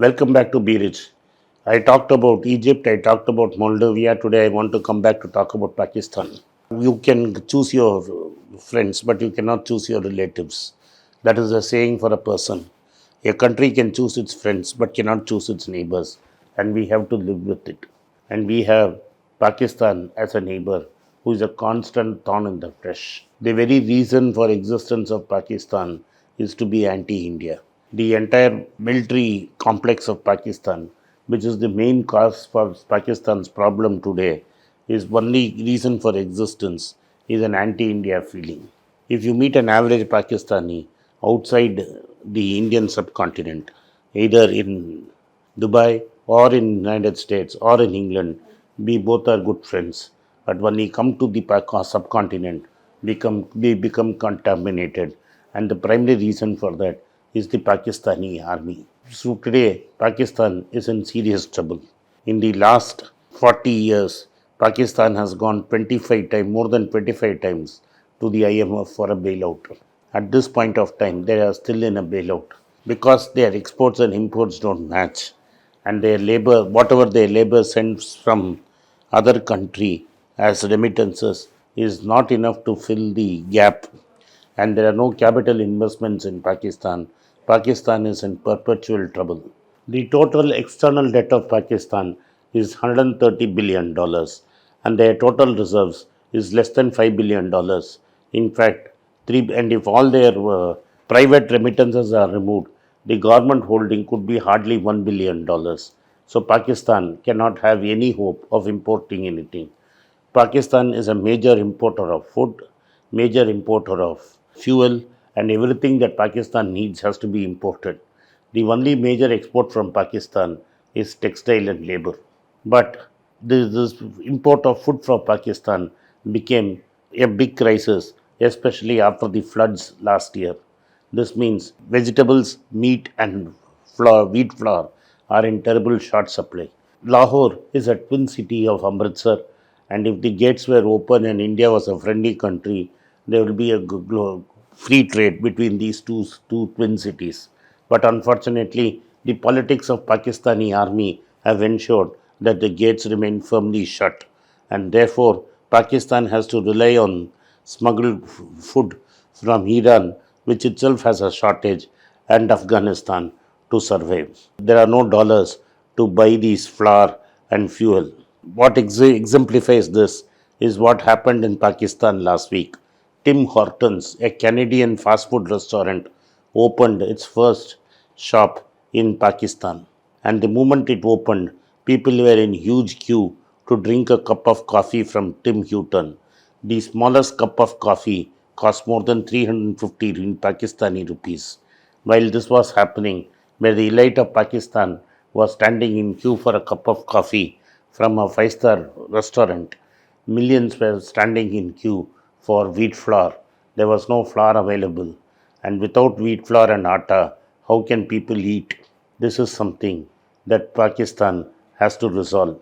Welcome back to Be Rich. I talked about Egypt, I talked about Moldova. Today I want to come back to talk about Pakistan. You can choose your friends, but you cannot choose your relatives. That is a saying for a person. A country can choose its friends, but cannot choose its neighbors. And we have to live with it. And we have Pakistan as a neighbor who is a constant thorn in the flesh. The very reason for existence of Pakistan is to be anti-India. The entire military complex of Pakistan, which is the main cause for Pakistan's problem today, is only reason for existence is an anti-India feeling. If you meet an average Pakistani outside the Indian subcontinent, either in Dubai or in United States or in England, we both are good friends. But when we come to the subcontinent, we become contaminated, and the primary reason for that is the Pakistani army. So today, Pakistan is in serious trouble. In the last 40 years, Pakistan has gone 25 times, more than 25 times to the IMF for a bailout. At this point of time, they are still in a bailout because their exports and imports don't match, and their labor, whatever their labor sends from other country as remittances, is not enough to fill the gap, and there are no capital investments in Pakistan. Pakistan is in perpetual trouble. The total external debt of Pakistan is $130 billion, and their total reserves is less than $5 billion. In fact, and if all their private remittances are removed, the government holding could be hardly $1 billion. So Pakistan cannot have any hope of importing anything. Pakistan is a major importer of food, major importer of fuel, and everything that Pakistan needs has to be imported. The only major export from Pakistan is textile and labor. But this import of food from Pakistan became a big crisis, especially after the floods last year. This means vegetables, meat, and wheat flour are in terrible short supply. Lahore is a twin city of Amritsar, and if the gates were open and India was a friendly country, there will be a free trade between these two twin cities. But unfortunately, the politics of Pakistani army have ensured that the gates remain firmly shut, and therefore Pakistan has to rely on smuggled food from Iran, which itself has a shortage, and Afghanistan to survive. There are no dollars to buy these flour and fuel. What exemplifies this is what happened in Pakistan last week. Tim Hortons, a Canadian fast food restaurant, opened its first shop in Pakistan. And the moment it opened, people were in huge queue to drink a cup of coffee from Tim Hortons. The smallest cup of coffee cost more than 350 in Pakistani rupees. While this was happening, where the elite of Pakistan was standing in queue for a cup of coffee from a five-star restaurant, millions were standing in queue for wheat flour. There was no flour available. And without wheat flour and atta, how can people eat? This is something that Pakistan has to resolve.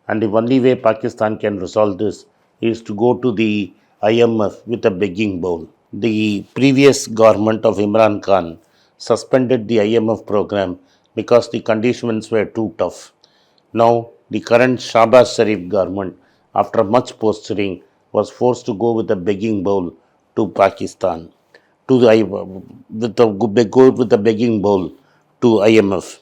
And the only way Pakistan can resolve this is to go to the IMF with a begging bowl. The previous government of Imran Khan suspended the IMF program because the conditions were too tough. Now, the current Shahbaz Sharif government, after much posturing, was forced to go with a begging bowl to Pakistan, to the go with a begging bowl to IMF.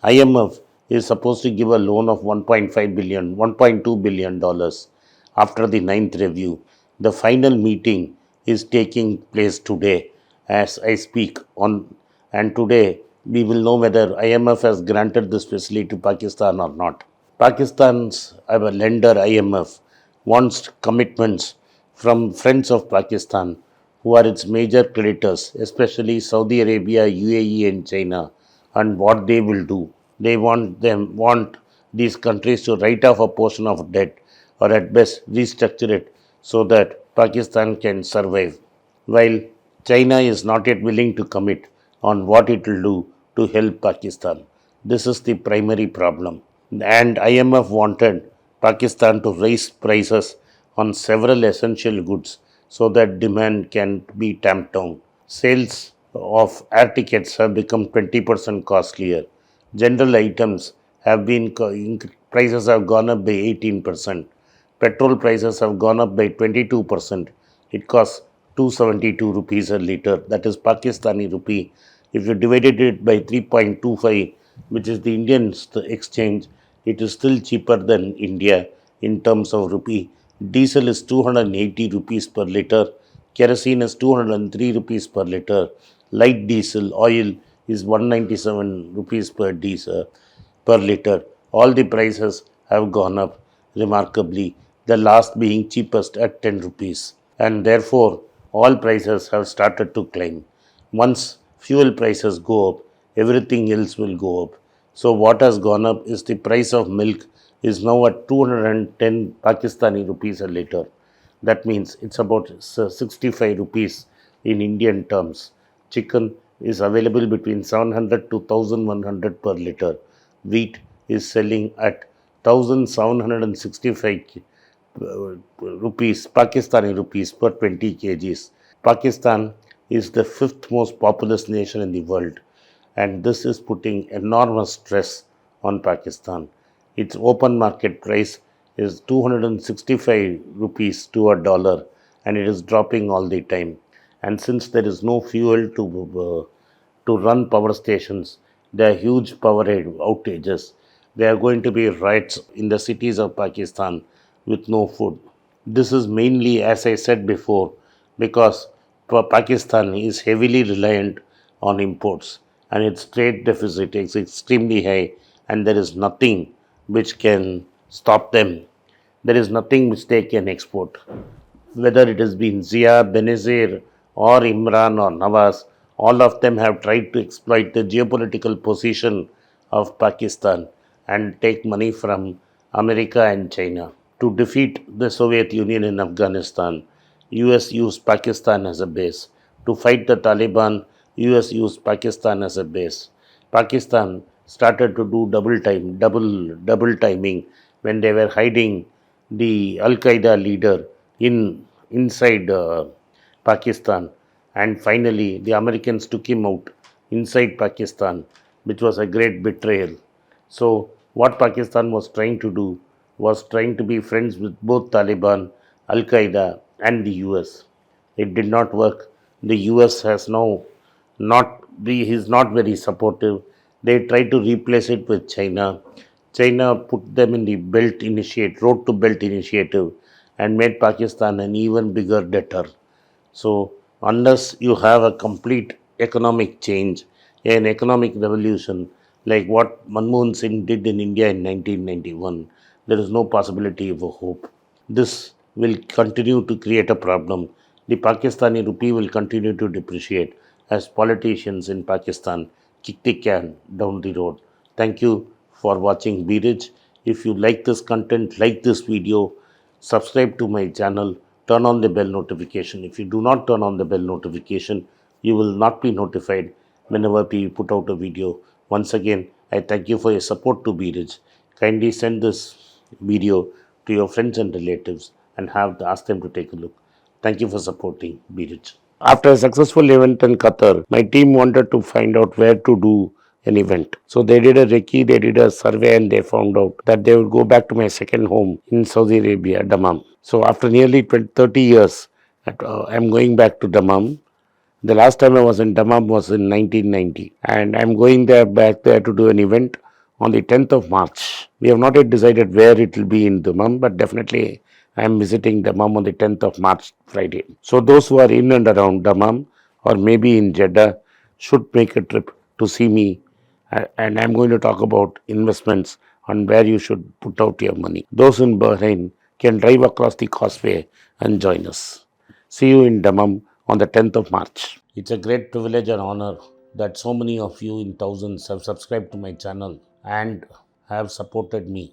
IMF is supposed to give a loan of 1.5 billion, 1.2 billion dollars after the ninth review. The final meeting is taking place today as I speak on, and today we will know whether IMF has granted this facility to Pakistan or not. Pakistan's lender IMF wants commitments from friends of Pakistan who are its major creditors, especially Saudi Arabia, UAE, and China, and what they will do. They want these countries to write off a portion of debt, or at best restructure it so that Pakistan can survive. While China is not yet willing to commit on what it will do to help Pakistan. This is the primary problem. And IMF wanted Pakistan to raise prices on several essential goods so that demand can be tamped down. Sales of air tickets have become 20% costlier. General items have been prices have gone up by 18%. Petrol prices have gone up by 22%. It costs 272 rupees a liter. That is Pakistani rupee. If you divided it by 3.25, which is the Indian exchange, it is still cheaper than India in terms of rupee. Diesel is 280 rupees per liter. Kerosene is 203 rupees per liter. Light diesel oil is 197 rupees per liter. All the prices have gone up remarkably, the last being cheapest at 10 rupees. And therefore, all prices have started to climb. Once fuel prices go up, everything else will go up. So what has gone up is the price of milk is now at 210 Pakistani rupees a liter. That means it's about 65 rupees in Indian terms. Chicken is available between 700 to 1100 per liter. Wheat is selling at 1765 rupees, Pakistani rupees per 20 kgs. Pakistan is the fifth most populous nation in the world, and this is putting enormous stress on Pakistan. Its open market price is 265 rupees to a dollar, and it is dropping all the time. And since there is no fuel to run power stations, there are huge power outages. There are going to be riots in the cities of Pakistan with no food. This is mainly, as I said before, because Pakistan is heavily reliant on imports and its trade deficit is extremely high, and there is nothing which can stop them. There is nothing which they can export. Whether it has been Zia, Benazir, or Imran or Nawaz, all of them have tried to exploit the geopolitical position of Pakistan and take money from America and China. To defeat the Soviet Union in Afghanistan, US used Pakistan as a base. To fight the Taliban, US used Pakistan as a base. Pakistan started to do double timing when they were hiding the Al Qaeda leader inside Pakistan, and finally the Americans took him out inside Pakistan, which was a great betrayal. So what Pakistan was trying to do was trying to be friends with both Taliban, Al Qaeda, and the US. It did not work. The US has now is not very supportive. They tried to replace it with China. China put them in the Road to Belt initiative, and made Pakistan an even bigger debtor. So, unless you have a complete economic change, an economic revolution like what Manmohan Singh did in India in 1991, there is no possibility of a hope. This will continue to create a problem. The Pakistani rupee will continue to depreciate as politicians in Pakistan kick the can down the road. Thank you for watching Beerage. If you like this content, like this video, subscribe to my channel, turn on the bell notification. If you do not turn on the bell notification, you will not be notified whenever we put out a video. Once again, I thank you for your support to Beerage. Kindly send this video to your friends and relatives and ask them to take a look. Thank you for supporting Beerage. After a successful event in Qatar, my team wanted to find out where to do an event. So they did a recce, they did a survey, and they found out that they would go back to my second home in Saudi Arabia, Dammam. So after nearly 30 years, I'm going back to Dammam. The last time I was in Dammam was in 1990, and I'm going back there to do an event on the 10th of March. We have not yet decided where it will be in Dammam, but definitely I am visiting Dammam on the 10th of March, Friday. So those who are in and around Dammam or maybe in Jeddah should make a trip to see me, and I'm going to talk about investments on where you should put out your money. Those in Bahrain can drive across the causeway and join us. See you in Dammam on the 10th of March. It's a great privilege and honor that so many of you in thousands have subscribed to my channel and have supported me.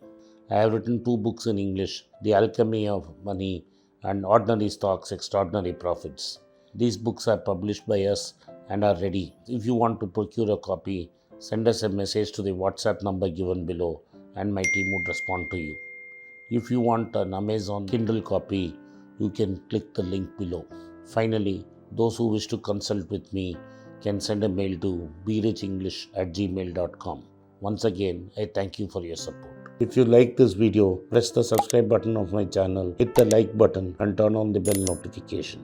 I have written 2 books in English, The Alchemy of Money and Ordinary Stocks, Extraordinary Profits. These books are published by us and are ready. If you want to procure a copy, send us a message to the WhatsApp number given below and my team would respond to you. If you want an Amazon Kindle copy, you can click the link below. Finally, those who wish to consult with me can send a mail to beerachenglish@gmail.com. Once again, I thank you for your support. If you like this video, press the subscribe button of my channel, hit the like button and turn on the bell notification.